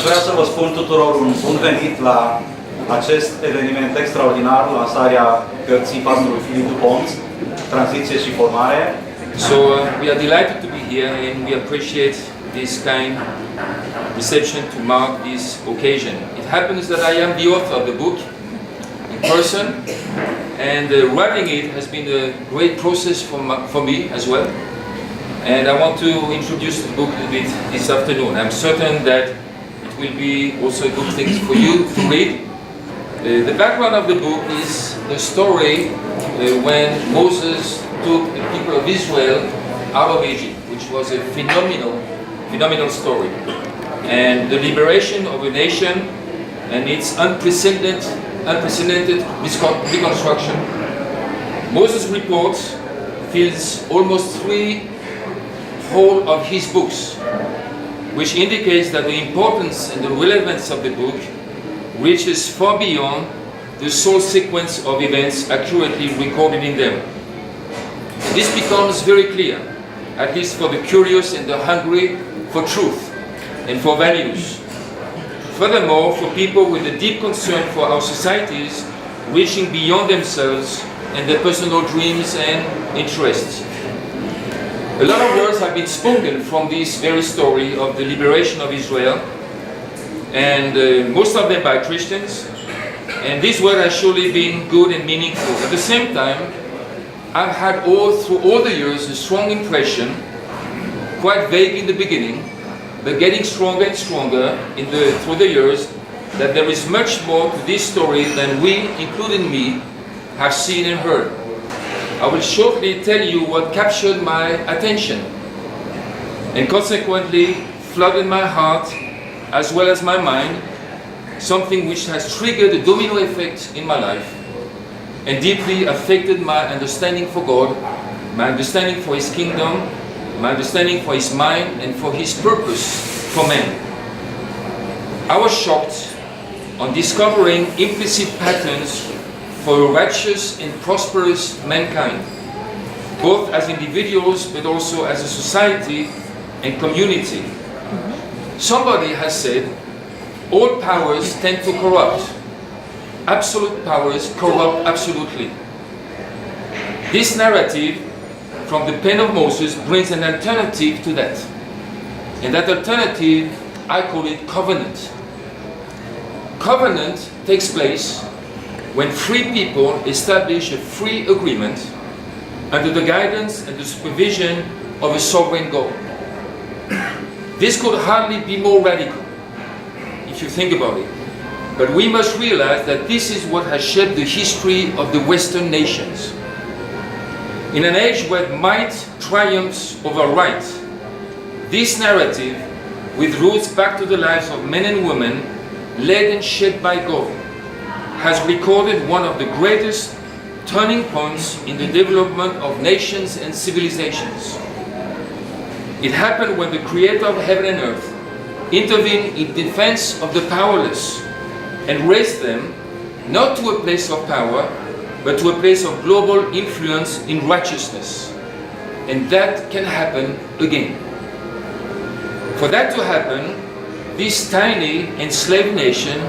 vrea să vă spun tuturor un bun venit la acest eveniment extraordinar, lansarea cărții pastorului Filip DuPont, Tranziție și Formare. So we are delighted to be here and we appreciate this kind reception to mark this occasion. It happens that I am the author of the book in person, and writing it has been a great process for me as well. And I want to introduce the book a little bit this afternoon. I'm certain that it will be also a good thing for you to read. The background of the book is the story when Moses took the people of Israel out of Egypt, which was a phenomenal story. And the liberation of a nation and its unprecedented reconstruction. Moses' report fills almost whole of his books, which indicates that the importance and the relevance of the book reaches far beyond the sole sequence of events accurately recorded in them. This becomes very clear, at least for the curious and the hungry for truth and for values. Furthermore, for people with a deep concern for our societies reaching beyond themselves and their personal dreams and interests. A lot of words have been spoken from this very story of the liberation of Israel, and most of them by Christians, and these words have surely been good and meaningful. At the same time, I've had through all the years a strong impression, quite vague in the beginning, but getting stronger and stronger through the years, that there is much more to this story than we, including me, have seen and heard. I will shortly tell you what captured my attention and consequently flooded my heart as well as my mind, something which has triggered a domino effect in my life and deeply affected my understanding for God, my understanding for His kingdom, my understanding for His mind and for His purpose for men. I was shocked on discovering implicit patterns for a righteous and prosperous mankind, both as individuals but also as a society and community. Somebody has said, all powers tend to corrupt. Absolute powers corrupt absolutely. This narrative from the pen of Moses brings an alternative to that. And that alternative, I call it covenant. Covenant takes place when free people establish a free agreement under the guidance and the supervision of a sovereign God. This could hardly be more radical, if you think about it. But we must realize that this is what has shaped the history of the Western nations. In an age where might triumphs over right, this narrative, with roots back to the lives of men and women, led and shaped by God, has recorded one of the greatest turning points in the development of nations and civilizations. It happened when the Creator of heaven and earth intervened in defense of the powerless and raised them not to a place of power, but to a place of global influence in righteousness. And that can happen again. For that to happen, this tiny enslaved nation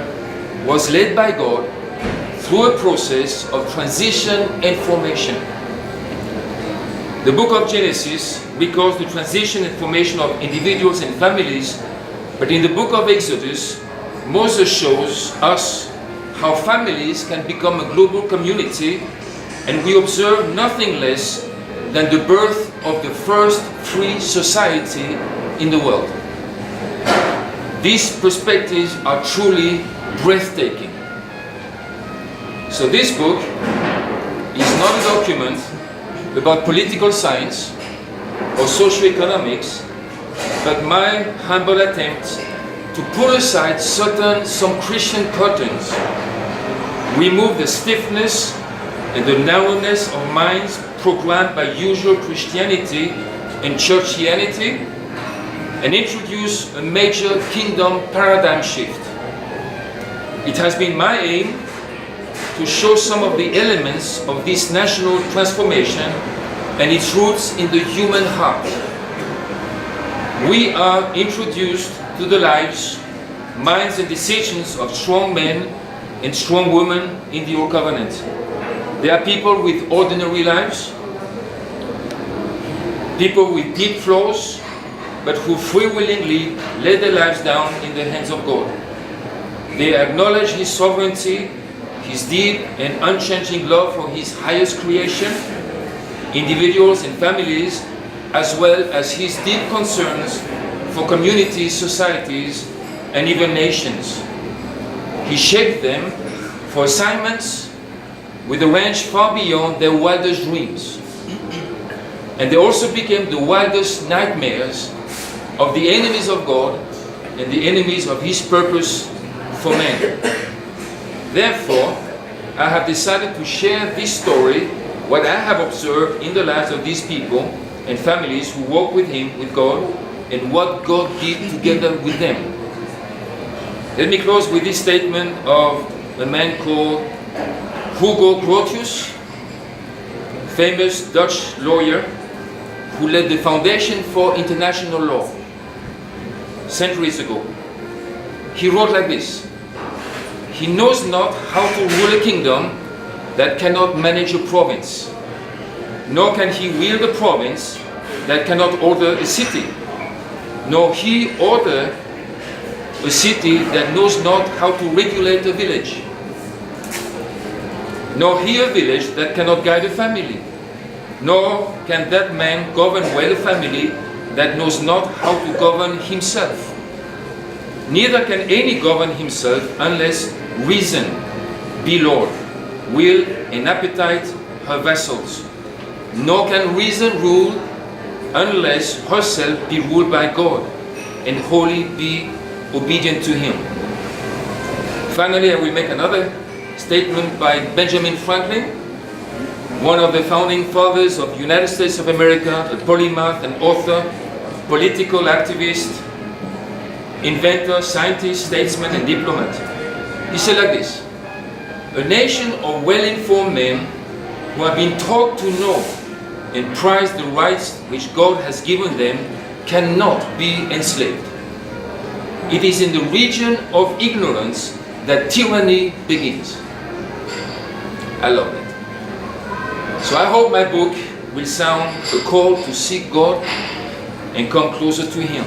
was led by God through a process of transition and formation. The book of Genesis records the transition and formation of individuals and families, but in the book of Exodus, Moses shows us how families can become a global community, and we observe nothing less than the birth of the first free society in the world. These perspectives are truly breathtaking. So this book is not a document about political science or socioeconomics, but my humble attempt to put aside some Christian curtains, remove the stiffness and the narrowness of minds programmed by usual Christianity and churchianity, and introduce a major kingdom paradigm shift. It has been my aim to show some of the elements of this national transformation and its roots in the human heart. We are introduced to the lives minds and decisions of strong men and strong women in the Old Covenant. They are people with ordinary lives, people with deep flaws, but who free-willingly lay their lives down in the hands of God. They acknowledge His sovereignty, His deep and unchanging love for His highest creation, individuals and families, as well as His deep concerns for communities, societies, and even nations. He shaped them for assignments with a range far beyond their wildest dreams. And they also became the wildest nightmares of the enemies of God and the enemies of His purpose for man. Therefore, I have decided to share this story, what I have observed in the lives of these people and families who walk with Him, with God, and what God did together with them. Let me close with this statement of a man called Hugo Grotius, famous Dutch lawyer who led the Foundation for International Law centuries ago. He wrote like this: "He knows not how to rule a kingdom that cannot manage a province, nor can he wield a province that cannot order a city, nor he order a city that knows not how to regulate a village, nor he a village that cannot guide a family, nor can that man govern well a family that knows not how to govern himself. Neither can any govern himself unless reason be Lord, will and appetite her vassals. Nor can reason rule unless herself be ruled by God and wholly be obedient to Him." Finally, I will make another statement by Benjamin Franklin, one of the founding fathers of the United States of America, a polymath, an author, political activist, inventor, scientist, statesman, and diplomat. He said like this: "A nation of well-informed men who have been taught to know and prize the rights which God has given them cannot be enslaved. It is in the region of ignorance that tyranny begins." I love it. So I hope my book will sound a call to seek God and come closer to Him.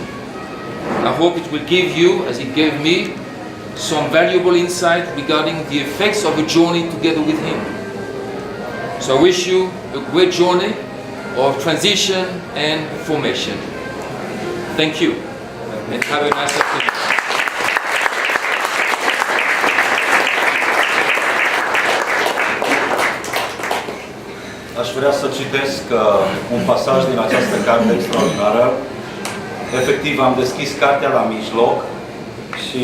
I hope it will give you, as it gave me, some valuable insight regarding the effects of a journey together with Him. So I wish you a great journey of transition and formation. Thank you, and have a nice afternoon. Aș vrea să citesc un pasaj din această carte extraordinară. Efectiv, am deschis cartea la mijloc și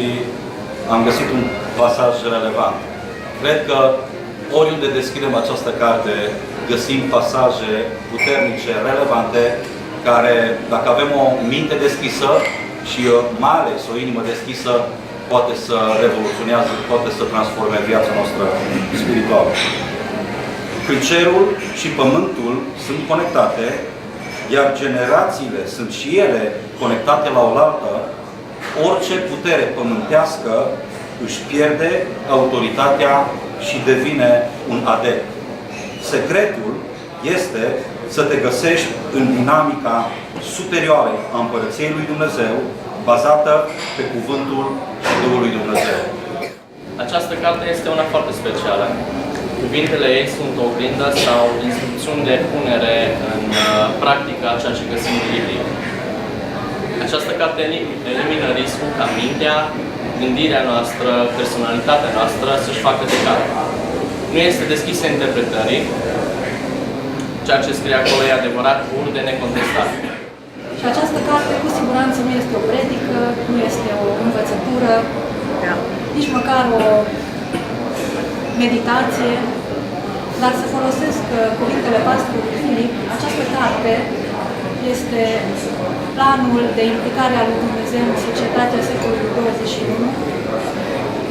am găsit un pasaj relevant. Cred că oriunde deschidem această carte, găsim pasaje puternice, relevante, care, dacă avem o minte deschisă și mai ales o inimă deschisă, poate să revoluționează, poate să transforme viața noastră spirituală. Când cerul și pământul sunt conectate, iar generațiile sunt și ele conectate la oaltă, orice putere pământească își pierde autoritatea și devine un adept. Secretul este să te găsești în dinamica superioară a Împărăției lui Dumnezeu, bazată pe cuvântul și Duhul lui Dumnezeu. Această carte este una foarte specială. Cuvintele ei sunt o oglindă sau instrucțiuni de punere în practică a ceea ce găsim în Biblie. Această carte elimină riscul ca mintea, gândirea noastră, personalitatea noastră să-și facă de cap. Nu este deschisă interpretării. Ceea ce scrie acolo e adevărat, pur de necontestat. Și această carte cu siguranță nu este o predică, nu este o învățătură, nici măcar o meditație, dar să folosesc cuvintele pastorului Filip, această carte este planul de implicare al lui Dumnezeu în societatea secolului 21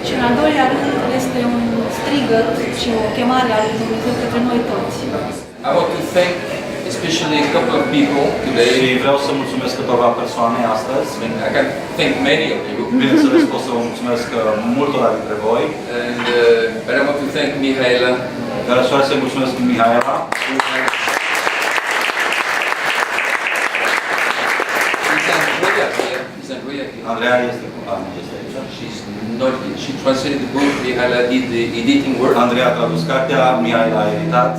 și, în al doilea rând, este un strigăt și o chemare a lui Dumnezeu către noi toți. I want to thank especially a couple of people today. Și vreau să mulțumesc câteva persoane astăzi. I can thank many of you. Bineînțeles, pot să vă mulțumesc multora dintre voi. And but I want to thank Mihaela. Dar aș vrea să-i mulțumesc lui Mihaela. Andreea este cu Ana, este aici. She translated the book, Mihaela did the editing work. Andreea a tradus cartea, Mihaela a editat.